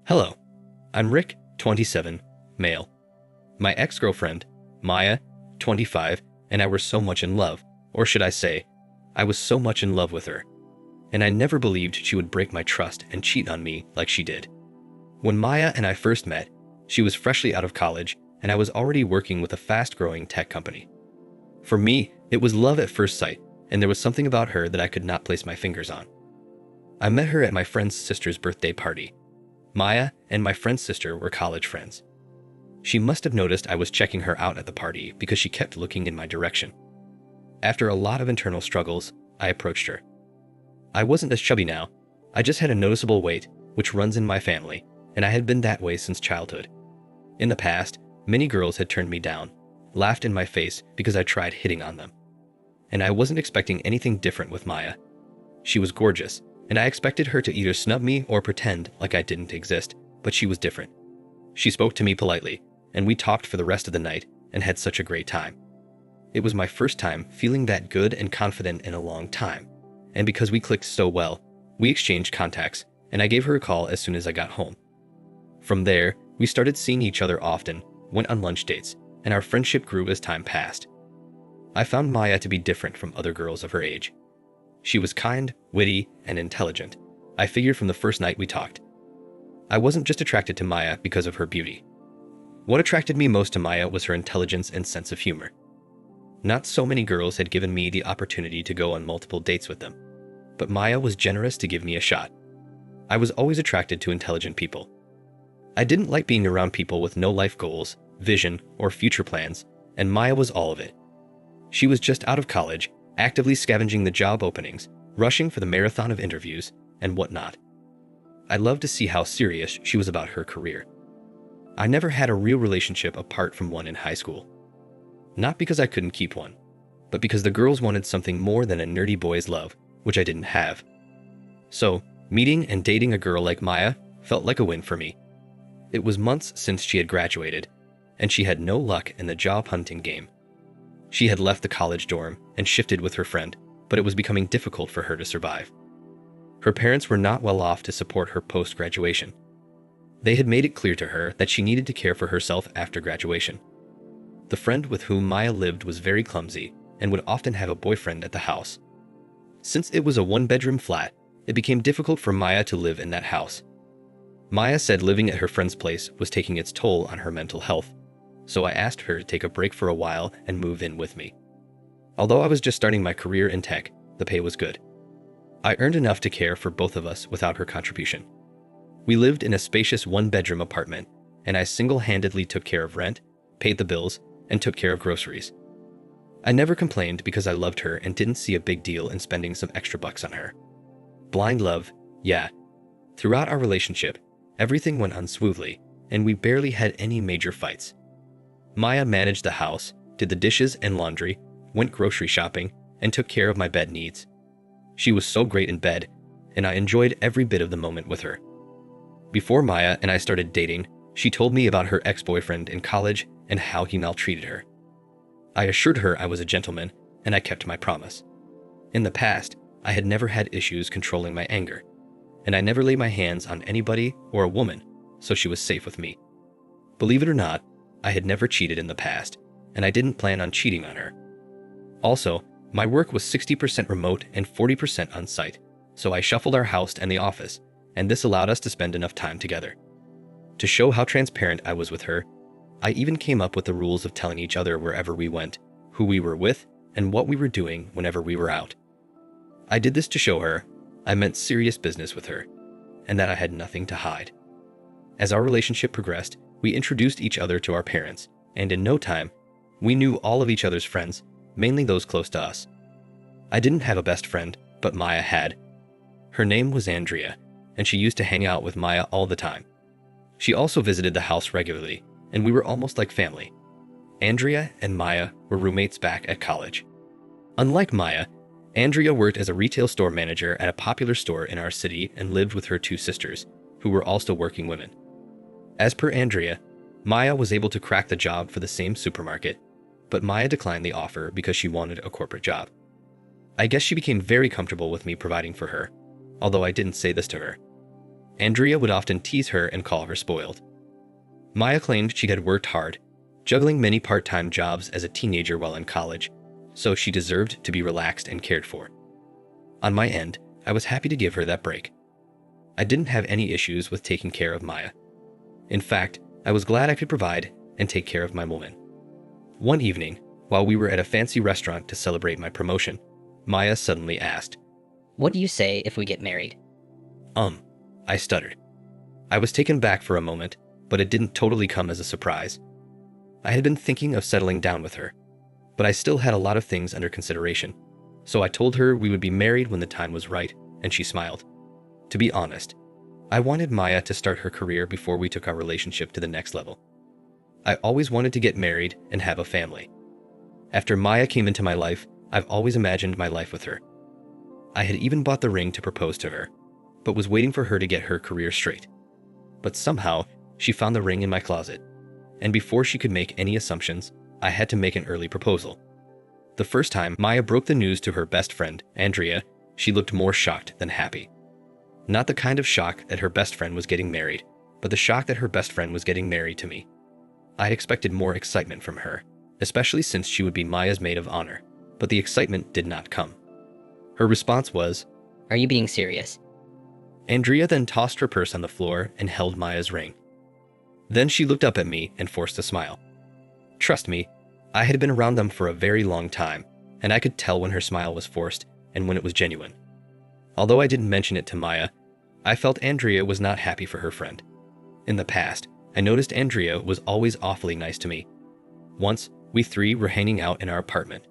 Hello, I'm Rick, 27, male. My ex-girlfriend, Maya, 25, and I were so much in love, or should I say, I was so much in love with her. And I never believed she would break my trust and cheat on me like she did. When Maya and I first met, she was freshly out of college, and I was already working with a fast-growing tech company. For me, it was love at first sight, and there was something about her that I could not place my fingers on. I met her at my friend's sister's birthday party. Maya and my friend's sister were college friends. She must have noticed I was checking her out at the party because she kept looking in my direction. After a lot of internal struggles, I approached her. I wasn't as chubby now. I just had a noticeable weight, which runs in my family, and I had been that way since childhood. In the past, many girls had turned me down, laughed in my face because I tried hitting on them. And I wasn't expecting anything different with Maya. She was gorgeous, and I expected her to either snub me or pretend like I didn't exist, but she was different. She spoke to me politely, and we talked for the rest of the night and had such a great time. It was my first time feeling that good and confident in a long time, and because we clicked so well, we exchanged contacts, and I gave her a call as soon as I got home. From there, we started seeing each other often, went on lunch dates, and our friendship grew as time passed. I found Maya to be different from other girls of her age. She was kind, witty, and intelligent. I figured from the first night we talked. I wasn't just attracted to Maya because of her beauty. What attracted me most to Maya was her intelligence and sense of humor. Not so many girls had given me the opportunity to go on multiple dates with them, but Maya was generous to give me a shot. I was always attracted to intelligent people. I didn't like being around people with no life goals, vision, or future plans, and Maya was all of it. She was just out of college, actively scavenging the job openings, rushing for the marathon of interviews, and whatnot. I loved to see how serious she was about her career. I never had a real relationship apart from one in high school. Not because I couldn't keep one, but because the girls wanted something more than a nerdy boy's love, which I didn't have. So, meeting and dating a girl like Maya felt like a win for me. It was months since she had graduated, and she had no luck in the job hunting game. She had left the college dorm and shifted with her friend, but it was becoming difficult for her to survive. Her parents were not well off to support her post-graduation. They had made it clear to her that she needed to care for herself after graduation. The friend with whom Maya lived was very clumsy and would often have a boyfriend at the house. Since it was a one-bedroom flat, it became difficult for Maya to live in that house. Maya said living at her friend's place was taking its toll on her mental health, so I asked her to take a break for a while and move in with me. Although I was just starting my career in tech, the pay was good. I earned enough to care for both of us without her contribution. We lived in a spacious one-bedroom apartment, and I single-handedly took care of rent, paid the bills, and took care of groceries. I never complained because I loved her and didn't see a big deal in spending some extra bucks on her. Blind love, yeah. Throughout our relationship, everything went on smoothly, and we barely had any major fights. Maya managed the house, did the dishes and laundry, went grocery shopping, and took care of my bed needs. She was so great in bed, and I enjoyed every bit of the moment with her. Before Maya and I started dating, she told me about her ex-boyfriend in college and how he maltreated her. I assured her I was a gentleman, and I kept my promise. In the past, I had never had issues controlling my anger, and I never laid my hands on anybody or a woman, so she was safe with me. Believe it or not, I had never cheated in the past, and I didn't plan on cheating on her. Also, my work was 60% remote and 40% on-site, so I shuffled our house and the office, and this allowed us to spend enough time together. To show how transparent I was with her, I even came up with the rules of telling each other wherever we went, who we were with, and what we were doing whenever we were out. I did this to show her I meant serious business with her, and that I had nothing to hide. As our relationship progressed, we introduced each other to our parents, and in no time, we knew all of each other's friends, mainly those close to us. I didn't have a best friend, but Maya had. Her name was Andrea, and she used to hang out with Maya all the time. She also visited the house regularly, and we were almost like family. Andrea and Maya were roommates back at college. Unlike Maya, Andrea worked as a retail store manager at a popular store in our city and lived with her two sisters, who were also working women. As per Andrea, Maya was able to crack the job for the same supermarket, but Maya declined the offer because she wanted a corporate job. I guess she became very comfortable with me providing for her, although I didn't say this to her. Andrea would often tease her and call her spoiled. Maya claimed she had worked hard, juggling many part-time jobs as a teenager while in college, so she deserved to be relaxed and cared for. On my end, I was happy to give her that break. I didn't have any issues with taking care of Maya. In fact, I was glad I could provide and take care of my woman. One evening, while we were at a fancy restaurant to celebrate my promotion, Maya suddenly asked, "What do you say if we get married?" I stuttered. I was taken back for a moment, but it didn't totally come as a surprise. I had been thinking of settling down with her, but I still had a lot of things under consideration, so I told her we would be married when the time was right, and she smiled. To be honest, I wanted Maya to start her career before we took our relationship to the next level. I always wanted to get married and have a family. After Maya came into my life, I've always imagined my life with her. I had even bought the ring to propose to her, but was waiting for her to get her career straight. But somehow, she found the ring in my closet, and before she could make any assumptions, I had to make an early proposal. The first time Maya broke the news to her best friend, Andrea, she looked more shocked than happy. Not the kind of shock that her best friend was getting married, but the shock that her best friend was getting married to me. I had expected more excitement from her, especially since she would be Maya's maid of honor, but the excitement did not come. Her response was, "Are you being serious?" Andrea then tossed her purse on the floor and held Maya's ring. Then she looked up at me and forced a smile. Trust me, I had been around them for a very long time, and I could tell when her smile was forced and when it was genuine. Although I didn't mention it to Maya, I felt Andrea was not happy for her friend. In the past, I noticed Andrea was always awfully nice to me. Once, we three were hanging out in our apartment.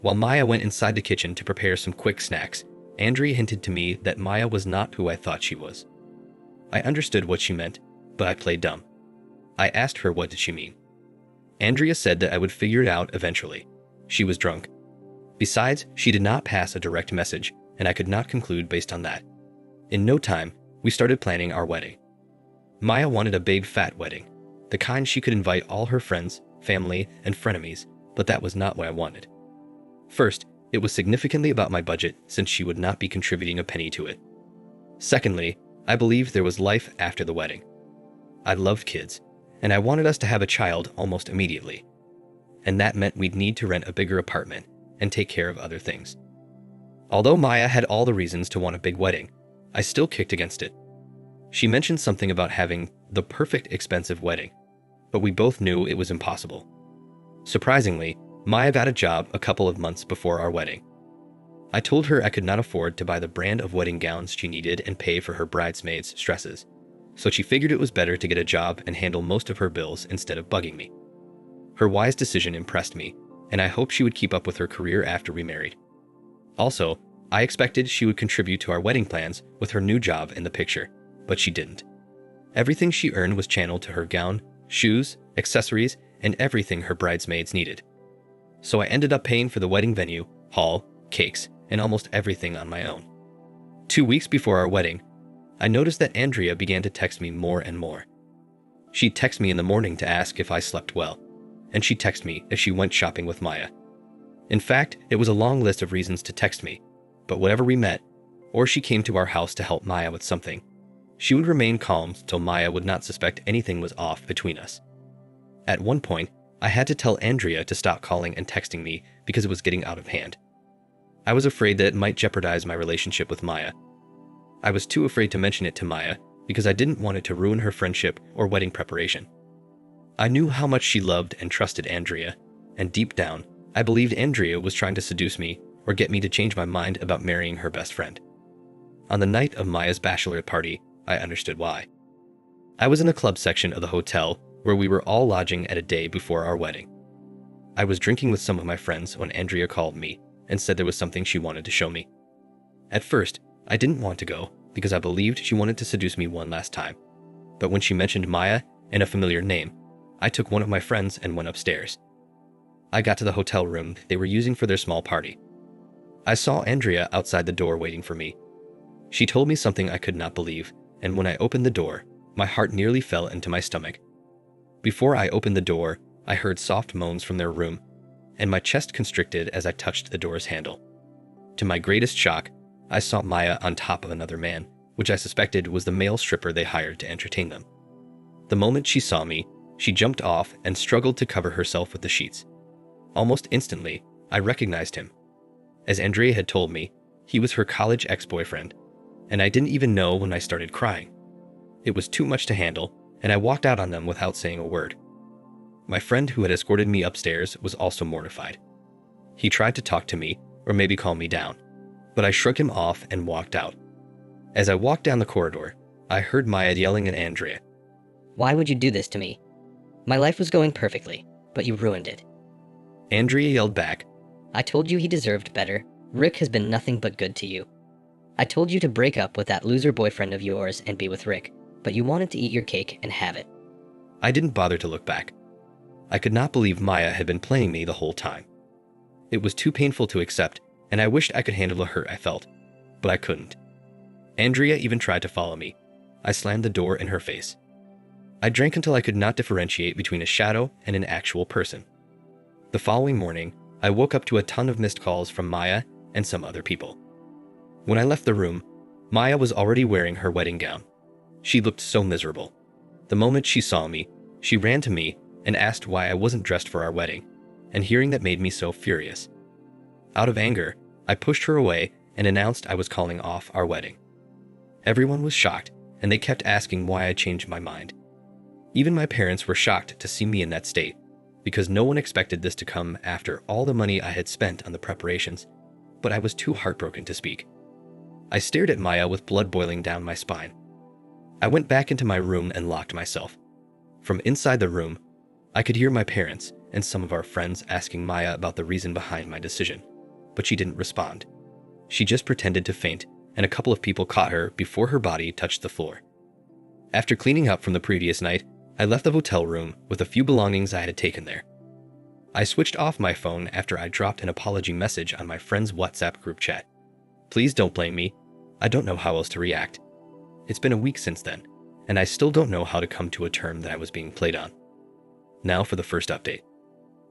While Maya went inside the kitchen to prepare some quick snacks, Andrea hinted to me that Maya was not who I thought she was. I understood what she meant, but I played dumb. I asked her what did she mean. Andrea said that I would figure it out eventually. She was drunk. Besides, she did not pass a direct message, and I could not conclude based on that. In no time, we started planning our wedding. Maya wanted a big fat wedding, the kind she could invite all her friends, family, and frenemies, but that was not what I wanted. First, it was significantly about my budget since she would not be contributing a penny to it. Secondly, I believed there was life after the wedding. I loved kids, and I wanted us to have a child almost immediately. And that meant we'd need to rent a bigger apartment and take care of other things. Although Maya had all the reasons to want a big wedding, I still kicked against it. She mentioned something about having the perfect expensive wedding, but we both knew it was impossible. Surprisingly, Maya got a job a couple of months before our wedding. I told her I could not afford to buy the brand of wedding gowns she needed and pay for her bridesmaids' stresses, so she figured it was better to get a job and handle most of her bills instead of bugging me. Her wise decision impressed me, and I hoped she would keep up with her career after we married. Also, I expected she would contribute to our wedding plans with her new job in the picture, but she didn't. Everything she earned was channeled to her gown, shoes, accessories, and everything her bridesmaids needed. So I ended up paying for the wedding venue, hall, cakes, and almost everything on my own. 2 weeks before our wedding, I noticed that Andrea began to text me more and more. She'd text me in the morning to ask if I slept well, and she'd text me if she went shopping with Maya. In fact, it was a long list of reasons to text me, but whenever we met, or she came to our house to help Maya with something, she would remain calm so Maya would not suspect anything was off between us. At one point, I had to tell Andrea to stop calling and texting me because it was getting out of hand. I was afraid that it might jeopardize my relationship with Maya. I was too afraid to mention it to Maya because I didn't want it to ruin her friendship or wedding preparation. I knew how much she loved and trusted Andrea, and deep down, I believed Andrea was trying to seduce me or get me to change my mind about marrying her best friend. On the night of Maya's bachelorette party, I understood why. I was in the club section of the hotel where we were all lodging at a day before our wedding. I was drinking with some of my friends when Andrea called me and said there was something she wanted to show me. At first, I didn't want to go because I believed she wanted to seduce me one last time. But when she mentioned Maya and a familiar name, I took one of my friends and went upstairs. I got to the hotel room they were using for their small party. I saw Andrea outside the door waiting for me. She told me something I could not believe, and when I opened the door, my heart nearly fell into my stomach. Before I opened the door, I heard soft moans from their room, and my chest constricted as I touched the door's handle. To my greatest shock, I saw Maya on top of another man, which I suspected was the male stripper they hired to entertain them. The moment she saw me, she jumped off and struggled to cover herself with the sheets. Almost instantly, I recognized him. As Andrea had told me, he was her college ex-boyfriend, and I didn't even know when I started crying. It was too much to handle, and I walked out on them without saying a word. My friend who had escorted me upstairs was also mortified. He tried to talk to me, or maybe calm me down, but I shrugged him off and walked out. As I walked down the corridor, I heard Maya yelling at Andrea. Why would you do this to me? My life was going perfectly, but you ruined it. Andrea yelled back, I told you he deserved better. Rick has been nothing but good to you. I told you to break up with that loser boyfriend of yours and be with Rick, but you wanted to eat your cake and have it. I didn't bother to look back. I could not believe Maya had been playing me the whole time. It was too painful to accept, and I wished I could handle the hurt I felt, but I couldn't. Andrea even tried to follow me. I slammed the door in her face. I drank until I could not differentiate between a shadow and an actual person. The following morning, I woke up to a ton of missed calls from Maya and some other people. When I left the room, Maya was already wearing her wedding gown. She looked so miserable. The moment she saw me, she ran to me and asked why I wasn't dressed for our wedding, and hearing that made me so furious. Out of anger, I pushed her away and announced I was calling off our wedding. Everyone was shocked, and they kept asking why I changed my mind. Even my parents were shocked to see me in that state, because no one expected this to come after all the money I had spent on the preparations, but I was too heartbroken to speak. I stared at Maya with blood boiling down my spine. I went back into my room and locked myself. From inside the room, I could hear my parents and some of our friends asking Maya about the reason behind my decision, but she didn't respond. She just pretended to faint, and a couple of people caught her before her body touched the floor. After cleaning up from the previous night, I left the hotel room with a few belongings I had taken there. I switched off my phone after I dropped an apology message on my friend's WhatsApp group chat. Please don't blame me. I don't know how else to react. It's been a week since then, and I still don't know how to come to a term that I was being played on. Now for the first update.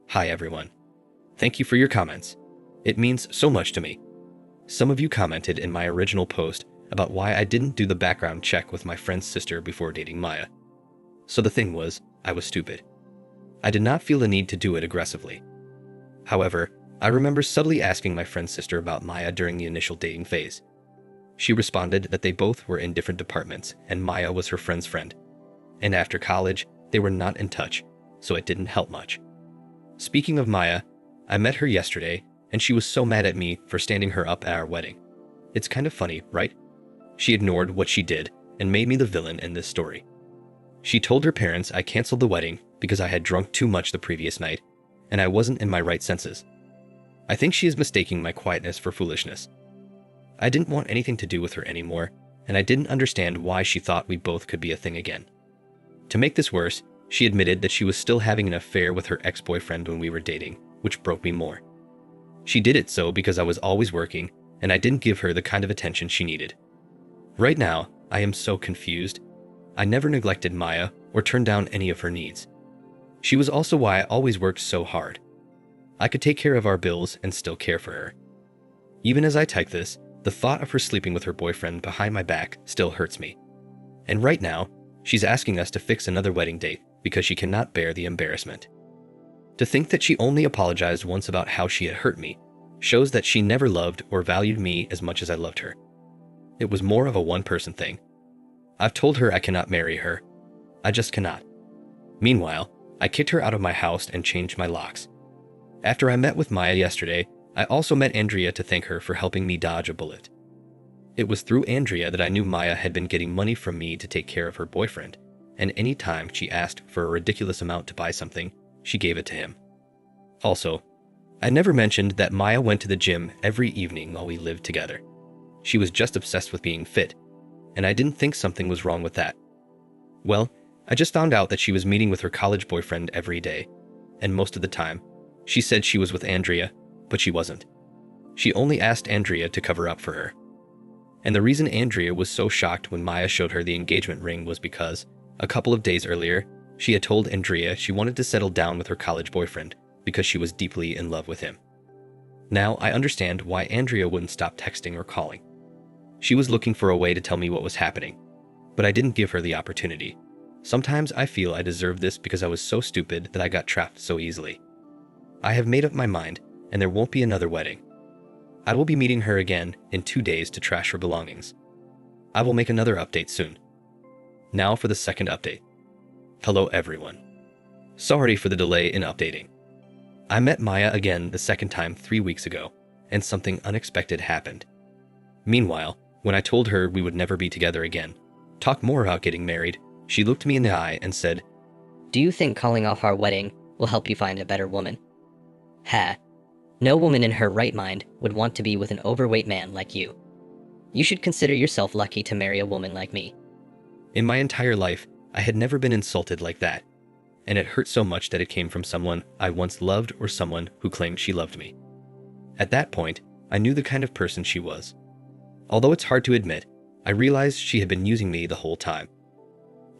Hi everyone. Thank you for your comments. It means so much to me. Some of you commented in my original post about why I didn't do the background check with my friend's sister before dating Maya. So the thing was, I was stupid. I did not feel the need to do it aggressively. However, I remember subtly asking my friend's sister about Maya during the initial dating phase. She responded that they both were in different departments and Maya was her friend's friend. And after college, they were not in touch, so it didn't help much. Speaking of Maya, I met her yesterday and she was so mad at me for standing her up at our wedding. It's kind of funny, right? She ignored what she did and made me the villain in this story. She told her parents I canceled the wedding because I had drunk too much the previous night and I wasn't in my right senses. I think she is mistaking my quietness for foolishness. I didn't want anything to do with her anymore, and I didn't understand why she thought we both could be a thing again. To make this worse, she admitted that she was still having an affair with her ex-boyfriend when we were dating, which broke me more. She did it so because I was always working, and I didn't give her the kind of attention she needed. Right now, I am so confused. I never neglected Maya or turned down any of her needs. She was also why I always worked so hard. I could take care of our bills and still care for her. Even as I type this, the thought of her sleeping with her boyfriend behind my back still hurts me. And right now, she's asking us to fix another wedding date because she cannot bear the embarrassment. To think that she only apologized once about how she had hurt me shows that she never loved or valued me as much as I loved her. It was more of a one-person thing. I've told her I cannot marry her. I just cannot. Meanwhile, I kicked her out of my house and changed my locks. After I met with Maya yesterday, I also met Andrea to thank her for helping me dodge a bullet. It was through Andrea that I knew Maya had been getting money from me to take care of her boyfriend, and any time she asked for a ridiculous amount to buy something, she gave it to him. Also, I never mentioned that Maya went to the gym every evening while we lived together. She was just obsessed with being fit, and I didn't think something was wrong with that. Well, I just found out that she was meeting with her college boyfriend every day, and most of the time, she said she was with Andrea, but she wasn't. She only asked Andrea to cover up for her. And the reason Andrea was so shocked when Maya showed her the engagement ring was because, a couple of days earlier, she had told Andrea she wanted to settle down with her college boyfriend because she was deeply in love with him. Now I understand why Andrea wouldn't stop texting or calling. She was looking for a way to tell me what was happening, but I didn't give her the opportunity. Sometimes I feel I deserve this because I was so stupid that I got trapped so easily. I have made up my mind, and there won't be another wedding. I will be meeting her again in 2 days to trash her belongings. I will make another update soon. Now for the second update. Hello everyone. Sorry for the delay in updating. I met Maya again the second time 3 weeks ago, and something unexpected happened. Meanwhile, when I told her we would never be together again, talk more about getting married, she looked me in the eye and said, Do you think calling off our wedding will help you find a better woman? Ha. No woman in her right mind would want to be with an overweight man like you. You should consider yourself lucky to marry a woman like me. In my entire life, I had never been insulted like that, and it hurt so much that it came from someone I once loved or someone who claimed she loved me. At that point, I knew the kind of person she was. Although it's hard to admit, I realized she had been using me the whole time.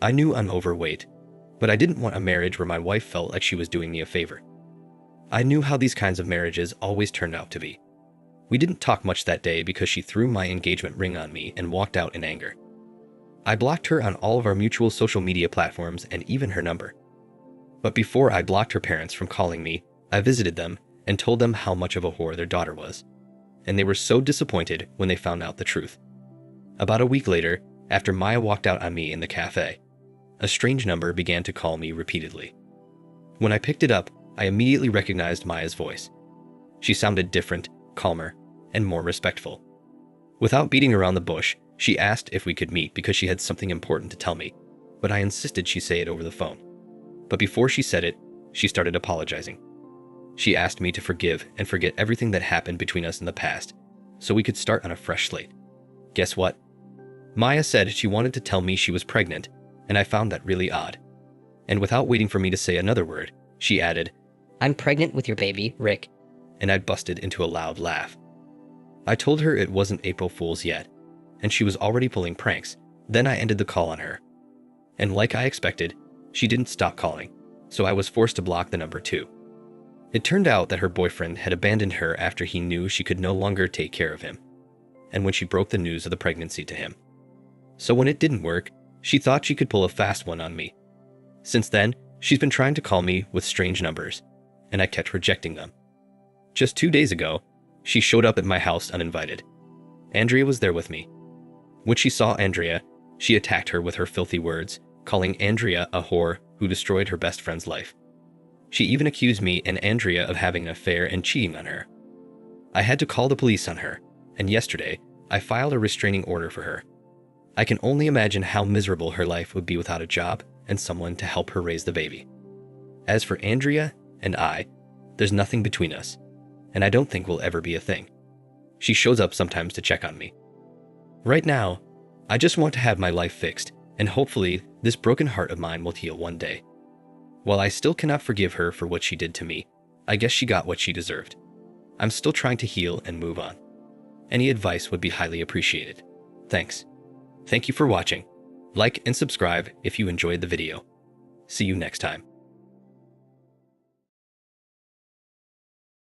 I knew I'm overweight, but I didn't want a marriage where my wife felt like she was doing me a favor. I knew how these kinds of marriages always turned out to be. We didn't talk much that day because she threw my engagement ring on me and walked out in anger. I blocked her on all of our mutual social media platforms and even her number. But before I blocked her parents from calling me, I visited them and told them how much of a whore their daughter was. And they were so disappointed when they found out the truth. About a week later, after Maya walked out on me in the cafe, a strange number began to call me repeatedly. When I picked it up, I immediately recognized Maya's voice. She sounded different, calmer, and more respectful. Without beating around the bush, she asked if we could meet because she had something important to tell me, but I insisted she say it over the phone. But before she said it, she started apologizing. She asked me to forgive and forget everything that happened between us in the past, so we could start on a fresh slate. Guess what? Maya said she wanted to tell me she was pregnant, and I found that really odd. And without waiting for me to say another word, she added, I'm pregnant with your baby, Rick. And I busted into a loud laugh. I told her it wasn't April Fool's yet, and she was already pulling pranks. Then I ended the call on her. And like I expected, she didn't stop calling, so I was forced to block the number too. It turned out that her boyfriend had abandoned her after he knew she could no longer take care of him, and when she broke the news of the pregnancy to him. So when it didn't work, she thought she could pull a fast one on me. Since then, she's been trying to call me with strange numbers, and I kept rejecting them. Just 2 days ago, she showed up at my house uninvited. Andrea was there with me. When she saw Andrea, she attacked her with her filthy words, calling Andrea a whore who destroyed her best friend's life. She even accused me and Andrea of having an affair and cheating on her. I had to call the police on her, and yesterday, I filed a restraining order for her. I can only imagine how miserable her life would be without a job and someone to help her raise the baby. As for Andrea and I, there's nothing between us, and I don't think we'll ever be a thing. She shows up sometimes to check on me. Right now, I just want to have my life fixed, and hopefully this broken heart of mine will heal one day. While I still cannot forgive her for what she did to me, I guess she got what she deserved. I'm still trying to heal and move on. Any advice would be highly appreciated. Thanks. Thank you for watching. Like and subscribe if you enjoyed the video. See you next time.